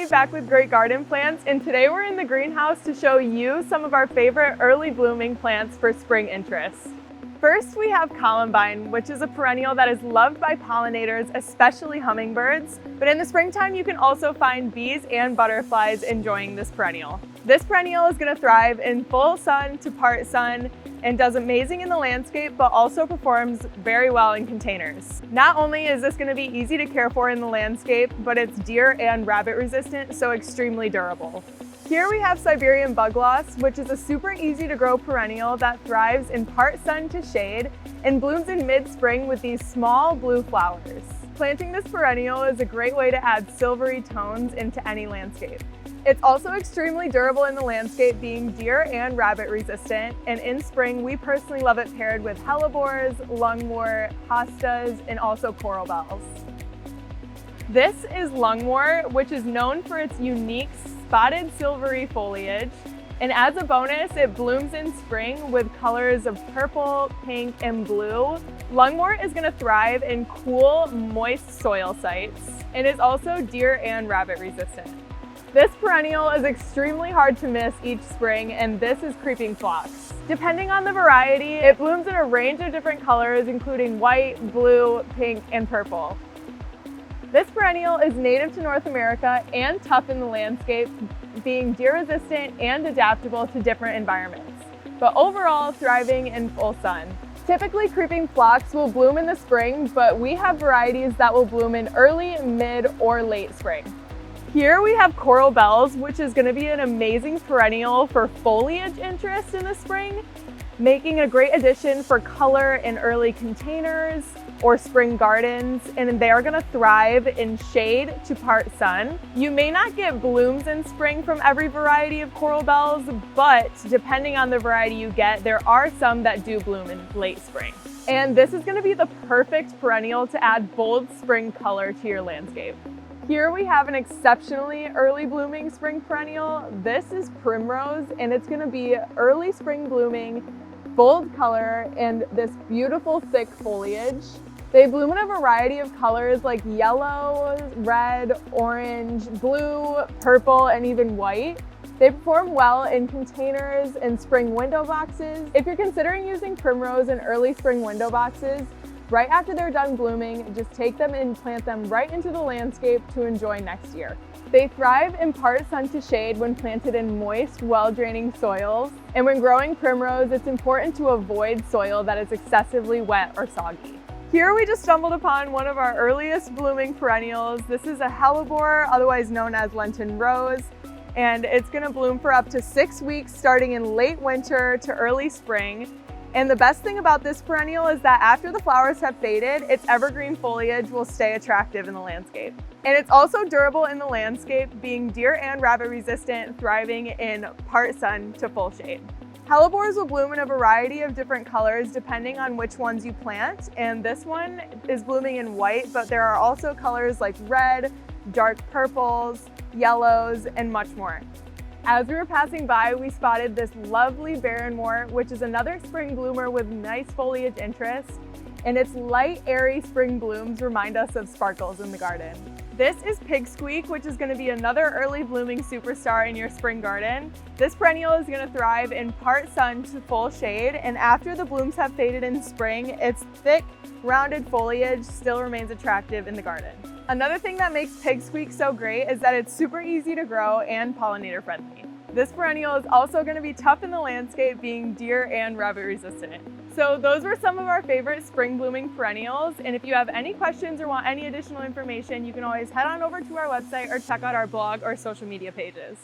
back with Great Garden Plants, and today we're in the greenhouse to show you some of our favorite early blooming plants for spring interest. First, we have columbine, which is a perennial that is loved by pollinators, especially hummingbirds. But in the springtime, you can also find bees and butterflies enjoying this perennial. This perennial is going to thrive in full sun to part sun and does amazing in the landscape, but also performs very well in containers. Not only is this going to be easy to care for in the landscape, but it's deer and rabbit resistant, so extremely durable. Here we have Siberian bugloss, which is a super easy to grow perennial that thrives in part sun to shade and blooms in mid-spring with these small blue flowers. Planting this perennial is a great way to add silvery tones into any landscape. It's also extremely durable in the landscape, being deer and rabbit resistant, and in spring we personally love it paired with hellebores, lungwort, hostas, and also coral bells. This is lungwort, which is known for its unique spotted silvery foliage, and as a bonus, it blooms in spring with colors of purple, pink, and blue. Lungwort is going to thrive in cool, moist soil sites and is also deer and rabbit resistant. This perennial is extremely hard to miss each spring, and this is creeping phlox. Depending on the variety, it blooms in a range of different colors, including white, blue, pink, and purple. This perennial is native to North America and tough in the landscape, being deer resistant and adaptable to different environments, but overall thriving in full sun. Typically, creeping phlox will bloom in the spring, but we have varieties that will bloom in early, mid, or late spring. Here we have coral bells, which is going to be an amazing perennial for foliage interest in the spring, making a great addition for color in early containers or spring gardens, and they are going to thrive in shade to part sun. You may not get blooms in spring from every variety of coral bells, but depending on the variety you get, there are some that do bloom in late spring. And this is going to be the perfect perennial to add bold spring color to your landscape. Here we have an exceptionally early blooming spring perennial. This is primrose, and it's going to be early spring blooming, bold color, and this beautiful thick foliage. They bloom in a variety of colors like yellow, red, orange, blue, purple, and even white. They perform well in containers and spring window boxes. If you're considering using primrose in early spring window boxes, right after they're done blooming, just take them and plant them right into the landscape to enjoy next year. They thrive in part sun to shade when planted in moist, well-draining soils. And when growing primrose, it's important to avoid soil that is excessively wet or soggy. Here we just stumbled upon one of our earliest blooming perennials. This is a hellebore, otherwise known as Lenten rose, and it's going to bloom for up to 6 weeks starting in late winter to early spring. And the best thing about this perennial is that after the flowers have faded, its evergreen foliage will stay attractive in the landscape. And it's also durable in the landscape, being deer and rabbit resistant, thriving in part sun to full shade. Hellebores will bloom in a variety of different colors depending on which ones you plant, and this one is blooming in white, but there are also colors like red, dark purples, yellows, and much more. As we were passing by, we spotted this lovely barrenwort, which is another spring bloomer with nice foliage interest, and its light, airy spring blooms remind us of sparkles in the garden. This is pig squeak, which is going to be another early blooming superstar in your spring garden. This perennial is going to thrive in part sun to full shade, and after the blooms have faded in spring, its thick, rounded foliage still remains attractive in the garden. Another thing that makes pig squeak so great is that it's super easy to grow and pollinator friendly. This perennial is also going to be tough in the landscape, being deer and rabbit resistant. So those were some of our favorite spring blooming perennials, and if you have any questions or want any additional information, you can always head on over to our website or check out our blog or social media pages.